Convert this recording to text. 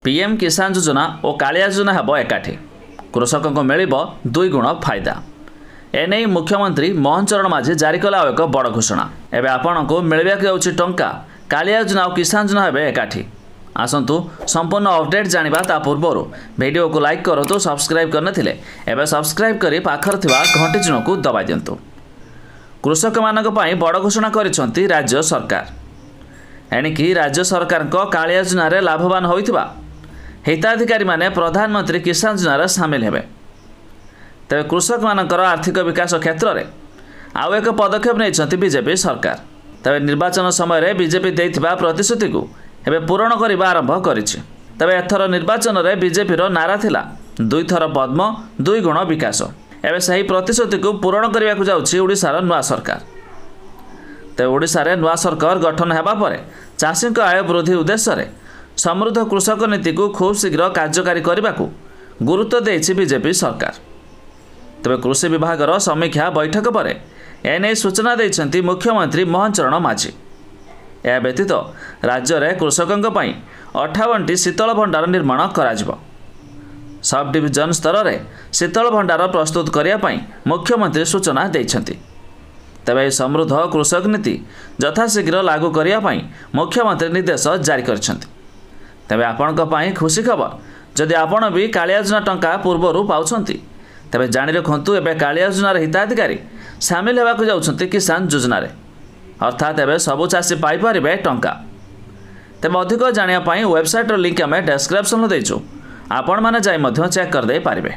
PM किसान योजना और कालिया योजना हेब एकाठी कृषक को मिल 2 गुण फायदा। एने मुख्यमंत्री मोहन चरण माझी जारी कला एक बड़ घोषणा। एवं आपण को मिलवाक जाऊँगी टंका कालिया योजना और किसान योजना हेब एकाठी। आसतु संपूर्ण अपडेट जानिबा ता पूर्व वीडियो को लाइक करूँ, सब्सक्राइब करनथिले एबे सब्सक्राइब करी पाखर थिबा घंटी चिन्ह को दबाई दियंतु। कृषक मानक पई बड़ घोषणा करिसंती राज्य सरकार। एणिकी राज्य सरकार को कालिया योजना रे लाभवान होइथिबा हिताधिकारी माने प्रधानमंत्री किसान योजना सामिल हेबे। तेरे कृषक मानकर आर्थिक विकास क्षेत्र में आउ एक पदक्षेप नहीं बीजेपी सरकार। तेरे निर्वाचन समय बीजेपी देइथिबा प्रतिश्रुति को एवं पूरण करने आरंभ करिछि। तेरे एथर निर्वाचन में बीजेपी नारा थिला 2 थर पद्म 2 गुण विकास। एवं सही प्रतिश्रुति को पूरण करने को जाउछि ओडिशार नुआ सरकार। तेरे ओडिशारे नुआ सरकार गठन हेबा परे चाषी आय वृद्धि उद्देश्य समृद्ध कृषक नीति को खूब शीघ्र कार्यकारी करने को गुरुत्व देछि बीजेपी सरकार। तेरे कृषि विभाग समीक्षा बैठक पर एने सूचना देइछंती मुख्यमंत्री मोहन चरण माझी। यह व्यतीत राज्य में कृषकों पर 58टी शीतल भंडार निर्माण कराजिबो। सब डिविजन स्तर में शीतल भंडार प्रस्तुत करने मुख्यमंत्री सूचना देइछंती। तेबे समृद्ध कृषक नीति यथाशीघ्र लागू करने मुख्यमंत्री निर्देश जारी करिछंती। तेबे आपणक पई खुशी खबर, जदि आपण भी कालिया योजना टंका पूर्वर पाउछंती तेबे जानि रखंतु एबे कालिया योजनार हिताधिकारी सामिल हेबाकु जाउछंती किसान योजना रे। अर्थात एबे सबु चाषी पाई परिबे टंका। तेबे अधिक जानिया पई वेबसाइट लिंक आमे डिस्क्रिप्शन रे देइछु, आपण माने जाई मध्य चेक कर दे पारिबे।